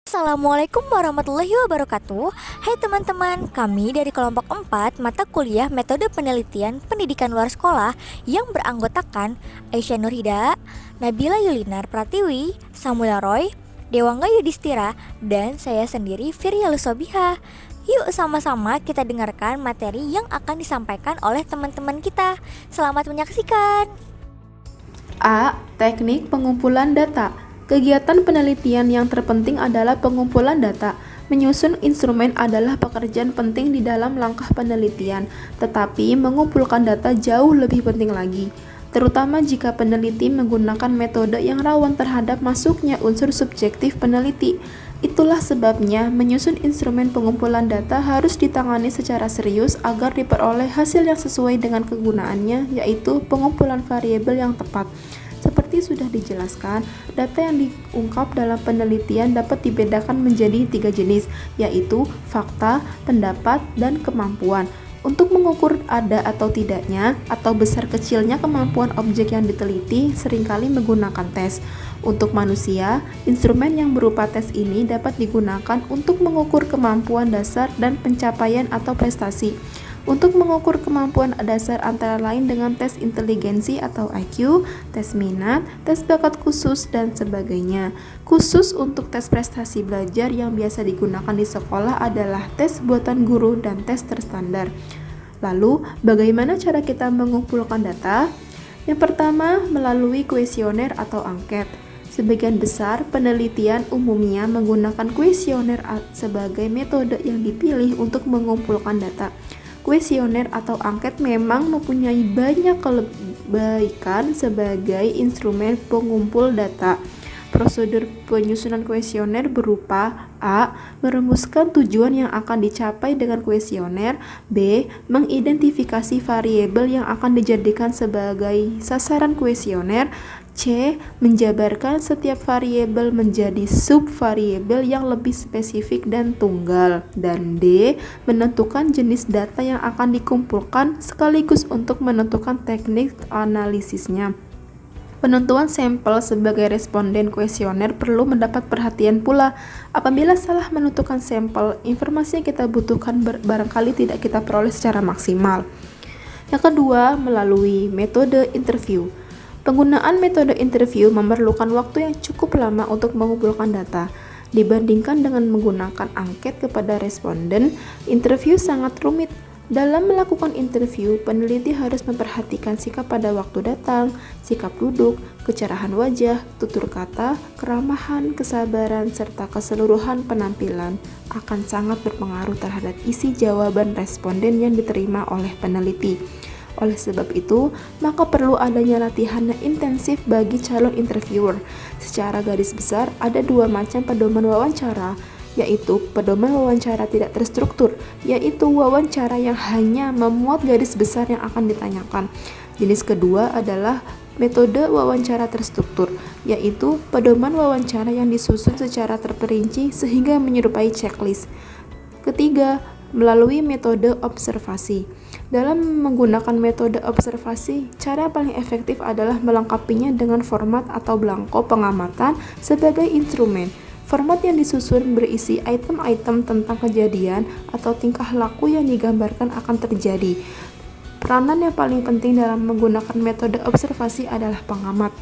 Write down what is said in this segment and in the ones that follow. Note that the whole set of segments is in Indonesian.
Assalamualaikum warahmatullahi wabarakatuh. Hai teman-teman, kami dari kelompok 4 mata kuliah Metode Penelitian Pendidikan Luar Sekolah yang beranggotakan Aisyah Nurhida, Nabila Yulinar Pratiwi, Samuel Roy, Dewangga Yudhistira, dan saya sendiri Firya Lusobiha. Yuk sama-sama kita dengarkan materi yang akan disampaikan oleh teman-teman kita. Selamat menyaksikan. A. Teknik pengumpulan data. Kegiatan penelitian yang terpenting adalah pengumpulan data. Menyusun instrumen adalah pekerjaan penting di dalam langkah penelitian, tetapi mengumpulkan data jauh lebih penting lagi, terutama jika peneliti menggunakan metode yang rawan terhadap masuknya unsur subjektif peneliti. Itulah sebabnya menyusun instrumen pengumpulan data harus ditangani secara serius agar diperoleh hasil yang sesuai dengan kegunaannya, yaitu pengumpulan variabel yang tepat. Seperti sudah dijelaskan, data yang diungkap dalam penelitian dapat dibedakan menjadi 3 jenis, yaitu fakta, pendapat, dan kemampuan. Untuk mengukur ada atau tidaknya, atau besar kecilnya kemampuan objek yang diteliti, seringkali menggunakan tes. Untuk manusia, instrumen yang berupa tes ini dapat digunakan untuk mengukur kemampuan dasar dan pencapaian atau prestasi. Untuk mengukur kemampuan dasar antara lain dengan tes inteligensi atau IQ, tes minat, tes bakat khusus, dan sebagainya. Khusus untuk tes prestasi belajar yang biasa digunakan di sekolah adalah tes buatan guru dan tes terstandar. Lalu, bagaimana cara kita mengumpulkan data? Yang pertama, melalui kuesioner atau angket. Sebagian besar penelitian umumnya menggunakan kuesioner sebagai metode yang dipilih untuk mengumpulkan data. Kuesioner atau angket memang mempunyai banyak kebaikan sebagai instrumen pengumpul data. Prosedur penyusunan kuesioner berupa A. Merumuskan tujuan yang akan dicapai dengan kuesioner. B. Mengidentifikasi variabel yang akan dijadikan sebagai sasaran kuesioner. C. Menjabarkan setiap variabel menjadi subvariabel yang lebih spesifik dan tunggal. Dan D. Menentukan jenis data yang akan dikumpulkan sekaligus untuk menentukan teknik analisisnya. Penentuan sampel sebagai responden kuesioner perlu mendapat perhatian pula. Apabila salah menentukan sampel, informasi yang kita butuhkan barangkali tidak kita peroleh secara maksimal. Yang kedua, melalui metode interview. Penggunaan metode interview memerlukan waktu yang cukup lama untuk mengumpulkan data. Dibandingkan dengan menggunakan angket kepada responden, interview sangat rumit. Dalam melakukan interview, peneliti harus memperhatikan sikap pada waktu datang, sikap duduk, kecerahan wajah, tutur kata, keramahan, kesabaran, serta keseluruhan penampilan akan sangat berpengaruh terhadap isi jawaban responden yang diterima oleh peneliti. Oleh sebab itu, maka perlu adanya latihan yang intensif bagi calon interviewer. Secara garis besar, ada 2 macam pedoman wawancara, yaitu pedoman wawancara tidak terstruktur, yaitu wawancara yang hanya memuat garis besar yang akan ditanyakan. Jenis kedua adalah metode wawancara terstruktur, yaitu pedoman wawancara yang disusun secara terperinci sehingga menyerupai checklist. Ketiga, melalui metode observasi. Dalam menggunakan metode observasi, cara paling efektif adalah melengkapinya dengan format atau belangko pengamatan sebagai instrumen. Format yang disusun berisi item-item tentang kejadian atau tingkah laku yang digambarkan akan terjadi. Peranan yang paling penting dalam menggunakan metode observasi adalah pengamat.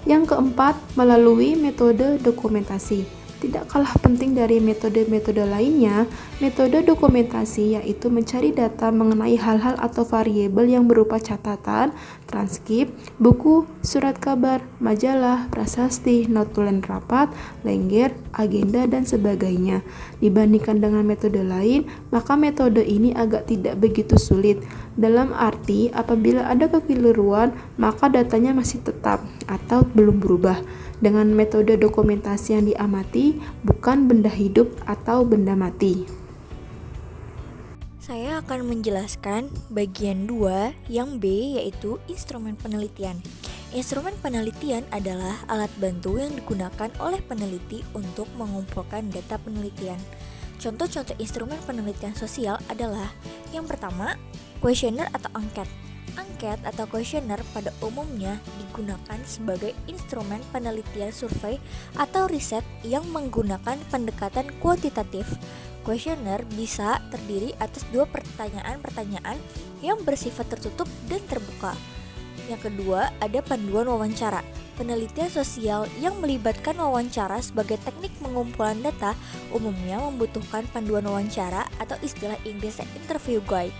Yang keempat, melalui metode dokumentasi. Tidak kalah penting dari metode-metode lainnya, metode dokumentasi yaitu mencari data mengenai hal-hal atau variabel yang berupa catatan, transkrip, buku, surat kabar, majalah, prasasti, not tulen rapat, lengger, agenda, dan sebagainya. Dibandingkan dengan metode lain, maka metode ini agak tidak begitu sulit. Dalam arti, apabila ada kekeliruan, maka datanya masih tetap atau belum berubah. Dengan metode dokumentasi yang diamati, bukan benda hidup atau benda mati. Saya akan menjelaskan bagian 2 yang B, yaitu instrumen penelitian. Instrumen penelitian adalah alat bantu yang digunakan oleh peneliti untuk mengumpulkan data penelitian. Contoh-contoh instrumen penelitian sosial adalah yang pertama, kuesioner atau angket. Angket atau kuesioner pada umumnya digunakan sebagai instrumen penelitian survei atau riset yang menggunakan pendekatan kuantitatif. Kuesioner bisa terdiri atas dua pertanyaan-pertanyaan yang bersifat tertutup dan terbuka. Yang kedua, ada panduan wawancara. Penelitian sosial yang melibatkan wawancara sebagai teknik pengumpulan data umumnya membutuhkan panduan wawancara atau istilah Inggrisnya interview guide.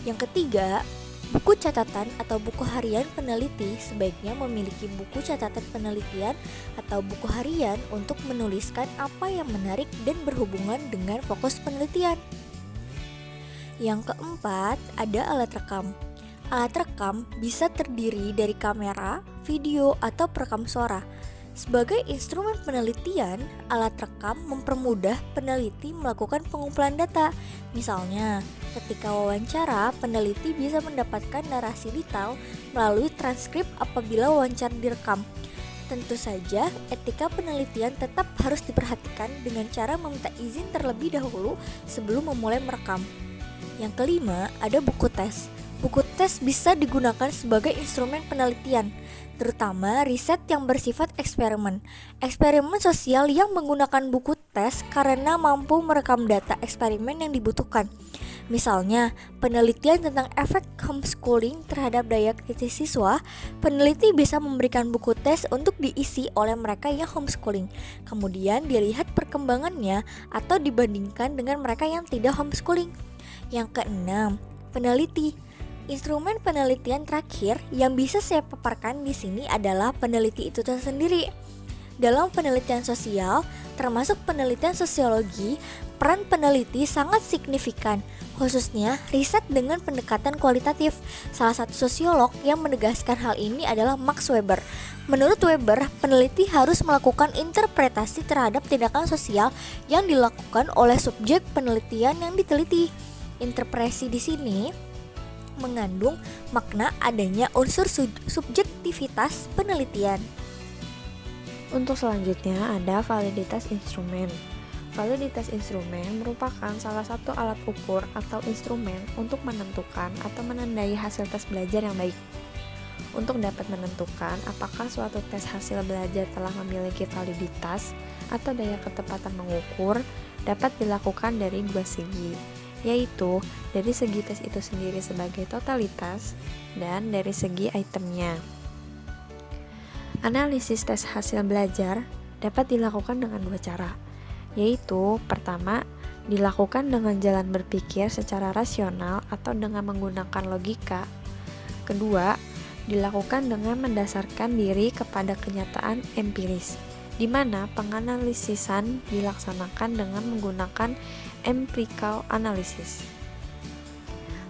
Yang ketiga, buku catatan atau buku harian peneliti sebaiknya memiliki buku catatan penelitian atau buku harian untuk menuliskan apa yang menarik dan berhubungan dengan fokus penelitian. Yang keempat, ada alat rekam. Alat rekam bisa terdiri dari kamera, video, atau perekam suara. Sebagai instrumen penelitian, alat rekam mempermudah peneliti melakukan pengumpulan data. Misalnya, ketika wawancara, peneliti bisa mendapatkan narasi detail melalui transkrip apabila wawancara direkam. Tentu saja, etika penelitian tetap harus diperhatikan dengan cara meminta izin terlebih dahulu sebelum memulai merekam. Yang kelima, ada buku tes. Buku tes bisa digunakan sebagai instrumen penelitian, terutama riset yang bersifat eksperimen. Eksperimen sosial yang menggunakan buku tes karena mampu merekam data eksperimen yang dibutuhkan. Misalnya, penelitian tentang efek homeschooling terhadap daya kritis siswa, peneliti bisa memberikan buku tes untuk diisi oleh mereka yang homeschooling. Kemudian dilihat perkembangannya atau dibandingkan dengan mereka yang tidak homeschooling. Yang keenam, peneliti. Instrumen penelitian terakhir yang bisa saya paparkan di sini adalah peneliti itu tersendiri. Dalam penelitian sosial, termasuk penelitian sosiologi, peran peneliti sangat signifikan, khususnya riset dengan pendekatan kualitatif. Salah satu sosiolog yang menegaskan hal ini adalah Max Weber. Menurut Weber, peneliti harus melakukan interpretasi terhadap tindakan sosial yang dilakukan oleh subjek penelitian yang diteliti. Interpretasi di sini mengandung makna adanya unsur subjektivitas penelitian. Untuk selanjutnya ada validitas instrumen. Validitas instrumen merupakan salah satu alat ukur atau instrumen untuk menentukan atau menandai hasil tes belajar yang baik. Untuk dapat menentukan apakah suatu tes hasil belajar telah memiliki validitas atau daya ketepatan mengukur, dapat dilakukan dari dua segi, yaitu dari segi tes itu sendiri sebagai totalitas dan dari segi itemnya. Analisis tes hasil belajar dapat dilakukan dengan dua cara, yaitu pertama, dilakukan dengan jalan berpikir secara rasional atau dengan menggunakan logika. Kedua, dilakukan dengan mendasarkan diri kepada kenyataan empiris, di mana penganalisisan dilaksanakan dengan menggunakan empirical analysis.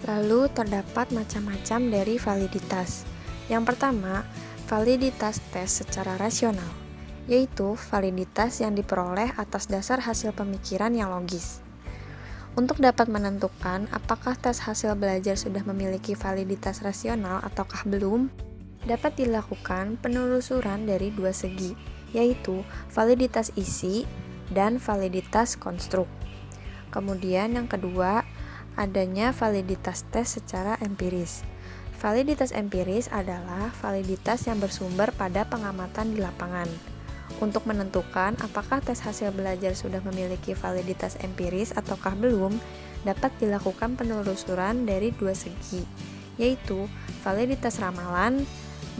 Lalu terdapat macam-macam dari validitas. Yang pertama, validitas tes secara rasional, yaitu validitas yang diperoleh atas dasar hasil pemikiran yang logis. Untuk dapat menentukan apakah tes hasil belajar sudah memiliki validitas rasional ataukah belum, dapat dilakukan penelusuran dari dua segi, yaitu validitas isi dan validitas konstruk. Kemudian yang kedua, adanya validitas tes secara empiris. Validitas empiris adalah validitas yang bersumber pada pengamatan di lapangan. Untuk menentukan apakah tes hasil belajar sudah memiliki validitas empiris ataukah belum, dapat dilakukan penelusuran dari dua segi, yaitu validitas ramalan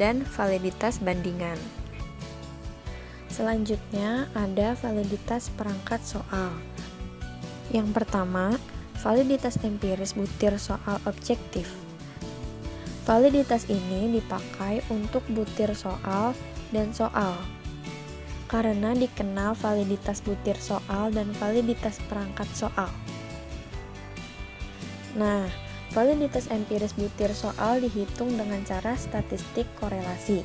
dan validitas bandingan. Selanjutnya ada validitas perangkat soal. Yang pertama, validitas empiris butir soal objektif. Validitas ini dipakai untuk butir soal dan soal, karena dikenal validitas butir soal dan validitas perangkat soal. Nah, validitas empiris butir soal dihitung dengan cara statistik korelasi.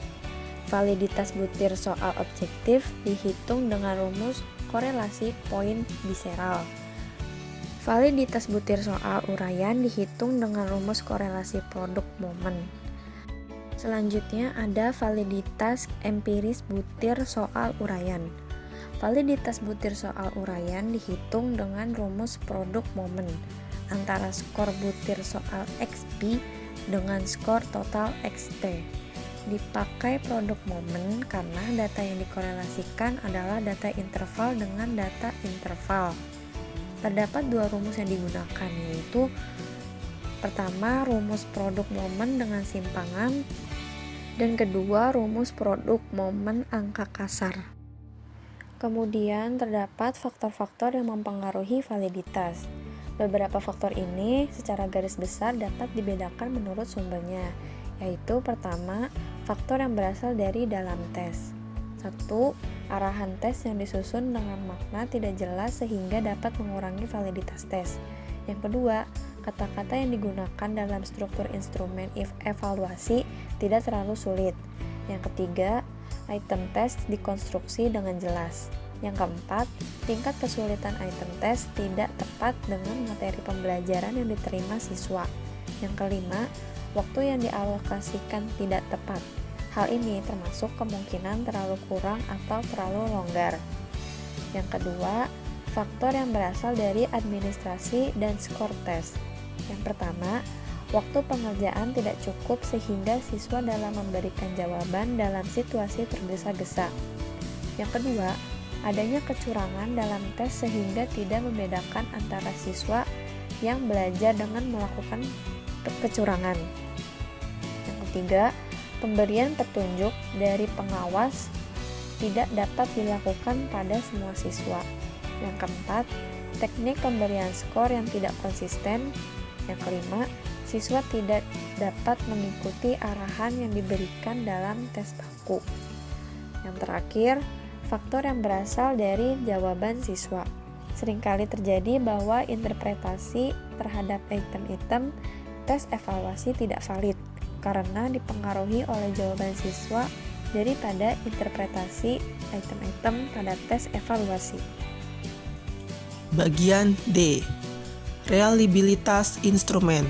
Validitas butir soal objektif dihitung dengan rumus korelasi poin biseral. Validitas butir soal uraian dihitung dengan rumus korelasi produk momen. Selanjutnya ada validitas empiris butir soal uraian. Validitas butir soal uraian dihitung dengan rumus produk momen antara skor butir soal XP dengan skor total XT. Dipakai produk momen karena data yang dikorelasikan adalah data interval dengan data interval. Terdapat dua rumus yang digunakan, yaitu pertama, rumus produk momen dengan simpangan, dan kedua, rumus produk momen angka kasar. Kemudian terdapat faktor-faktor yang mempengaruhi validitas. Beberapa faktor ini secara garis besar dapat dibedakan menurut sumbernya, yaitu pertama, faktor yang berasal dari dalam tes. 1. Arahan tes yang disusun dengan makna tidak jelas sehingga dapat mengurangi validitas tes. Yang kedua, kata-kata yang digunakan dalam struktur instrumen evaluasi tidak terlalu sulit. Yang ketiga, item tes dikonstruksi dengan jelas. Yang keempat, tingkat kesulitan item tes tidak tepat dengan materi pembelajaran yang diterima siswa. Yang kelima, waktu yang dialokasikan tidak tepat. Hal ini termasuk kemungkinan terlalu kurang atau terlalu longgar. Yang kedua, faktor yang berasal dari administrasi dan skor tes. Yang pertama, waktu pengerjaan tidak cukup sehingga siswa dalam memberikan jawaban dalam situasi tergesa-gesa. Yang kedua, adanya kecurangan dalam tes sehingga tidak membedakan antara siswa yang belajar dengan melakukan kecurangan. Yang ketiga, pemberian petunjuk dari pengawas tidak dapat dilakukan pada semua siswa. Yang keempat, teknik pemberian skor yang tidak konsisten. Yang kelima, siswa tidak dapat mengikuti arahan yang diberikan dalam tes baku. Yang terakhir, faktor yang berasal dari jawaban siswa. Seringkali terjadi bahwa interpretasi terhadap item-item tes evaluasi tidak valid karena dipengaruhi oleh jawaban siswa daripada interpretasi item-item pada tes evaluasi. Bagian D. Reliabilitas instrumen.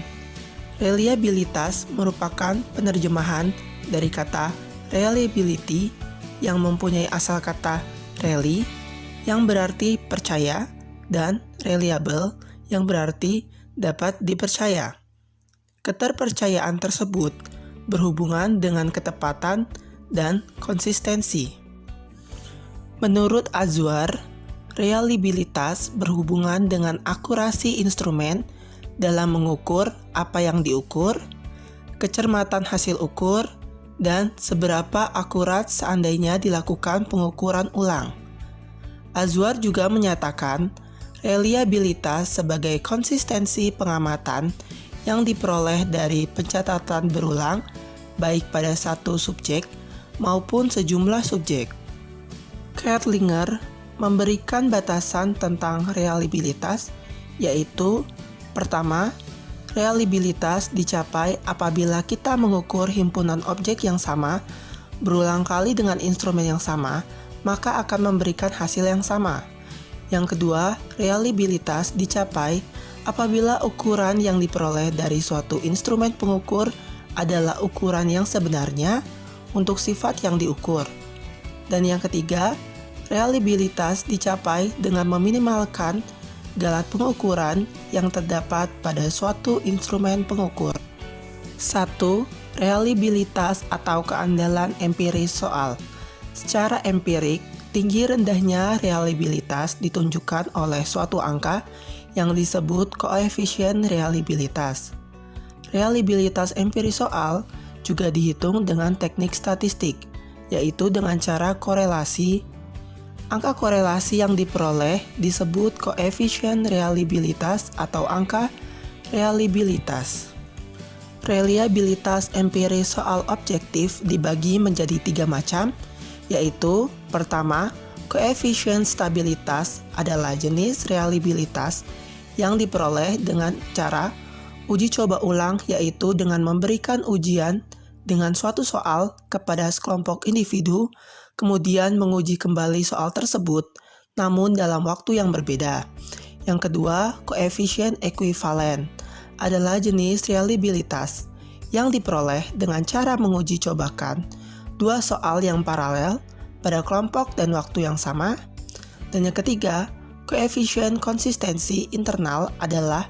Reliabilitas merupakan penerjemahan dari kata reliability yang mempunyai asal kata rely yang berarti percaya dan reliable yang berarti dapat dipercaya. Keterpercayaan tersebut berhubungan dengan ketepatan dan konsistensi. Menurut Azwar, reliabilitas berhubungan dengan akurasi instrumen dalam mengukur apa yang diukur, kecermatan hasil ukur, dan seberapa akurat seandainya dilakukan pengukuran ulang. Azwar juga menyatakan reliabilitas sebagai konsistensi pengamatan yang diperoleh dari pencatatan berulang baik pada satu subjek maupun sejumlah subjek. Kertlinger memberikan batasan tentang reliabilitas, yaitu pertama, reliabilitas dicapai apabila kita mengukur himpunan objek yang sama berulang kali dengan instrumen yang sama, maka akan memberikan hasil yang sama. Yang kedua, reliabilitas dicapai apabila ukuran yang diperoleh dari suatu instrumen pengukur adalah ukuran yang sebenarnya untuk sifat yang diukur. Dan yang ketiga, reliabilitas dicapai dengan meminimalkan galat pengukuran yang terdapat pada suatu instrumen pengukur. 1. Reliabilitas atau keandalan empiris soal. Secara empirik, tinggi rendahnya reliabilitas ditunjukkan oleh suatu angka yang disebut koefisien reliabilitas. Reliabilitas empiris soal juga dihitung dengan teknik statistik, yaitu dengan cara korelasi. Angka korelasi yang diperoleh disebut koefisien reliabilitas atau angka reliabilitas. Reliabilitas empiris soal objektif dibagi menjadi 3 macam, yaitu pertama, koefisien stabilitas adalah jenis reliabilitas yang diperoleh dengan cara uji coba ulang, yaitu dengan memberikan ujian dengan suatu soal kepada sekelompok individu, kemudian menguji kembali soal tersebut, namun dalam waktu yang berbeda. Yang kedua, koefisien ekuivalen adalah jenis reliabilitas yang diperoleh dengan cara menguji cobakan 2 soal yang paralel pada kelompok dan waktu yang sama. Dan yang ketiga, koefisien konsistensi internal adalah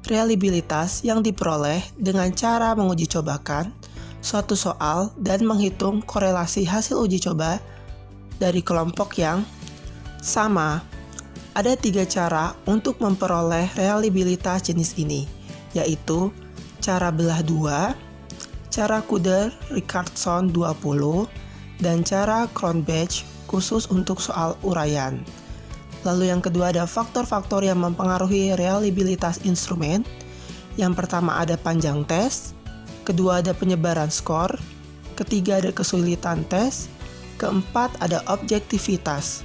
reliabilitas yang diperoleh dengan cara menguji cobakan suatu soal dan menghitung korelasi hasil uji coba dari kelompok yang sama. Ada 3 cara untuk memperoleh reliabilitas jenis ini, yaitu cara belah 2, cara Kuder-Richardson 20, dan cara Cronbach khusus untuk soal uraian. Lalu yang kedua ada faktor-faktor yang mempengaruhi reliabilitas instrumen. Yang pertama ada panjang tes, kedua ada penyebaran skor, ketiga ada kesulitan tes, keempat ada objektivitas.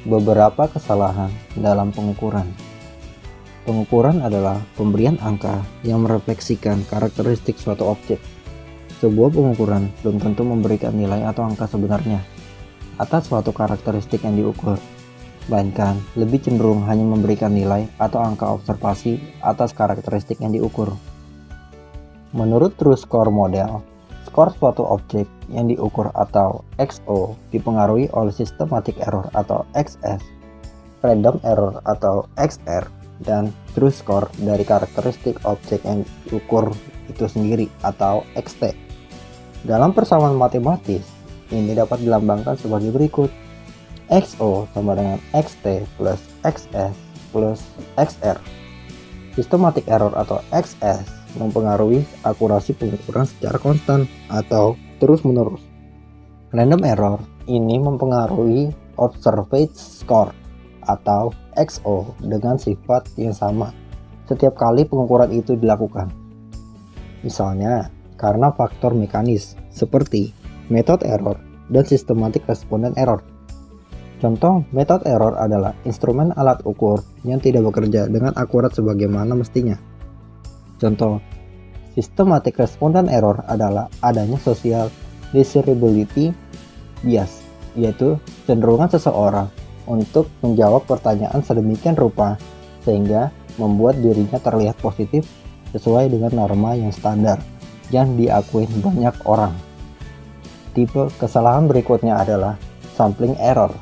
Beberapa kesalahan dalam pengukuran. Pengukuran adalah pemberian angka yang merefleksikan karakteristik suatu objek. Sebuah pengukuran belum tentu memberikan nilai atau angka sebenarnya atas suatu karakteristik yang diukur, melainkan lebih cenderung hanya memberikan nilai atau angka observasi atas karakteristik yang diukur. Menurut True Score Model, skor suatu objek yang diukur atau XO dipengaruhi oleh systematic error atau XS, random error atau XR, dan true score dari karakteristik objek yang diukur itu sendiri atau XT. Dalam persamaan matematis, ini dapat dilambangkan sebagai berikut. XO sama dengan XT plus XS plus XR. Systematic error atau XS mempengaruhi akurasi pengukuran secara konstan atau terus-menerus. Random error ini mempengaruhi observed score atau XO dengan sifat yang sama setiap kali pengukuran itu dilakukan. Misalnya, karena faktor mekanis seperti method error dan systematic respondent error. Contoh method error adalah instrumen alat ukur yang tidak bekerja dengan akurat sebagaimana mestinya. Contoh systematic respondent error adalah adanya social desirability bias, yaitu cenderungan seseorang untuk menjawab pertanyaan sedemikian rupa sehingga membuat dirinya terlihat positif sesuai dengan norma yang standar yang diakui banyak orang. Tipe kesalahan berikutnya adalah sampling error,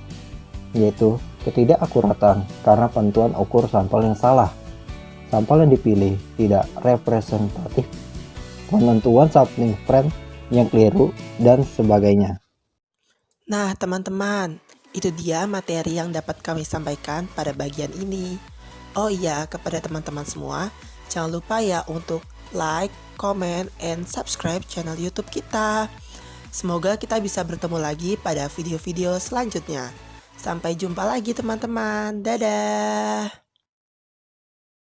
yaitu ketidakakuratan karena penentuan ukur sampel yang salah. Sampel yang dipilih tidak representatif, penentuan sampling frame yang keliru, dan sebagainya. Nah, teman-teman, itu dia materi yang dapat kami sampaikan pada bagian ini. Oh iya, kepada teman-teman semua, jangan lupa ya untuk like, comment, and subscribe channel YouTube kita. Semoga kita bisa bertemu lagi pada video-video selanjutnya. Sampai jumpa lagi teman-teman. Dadah.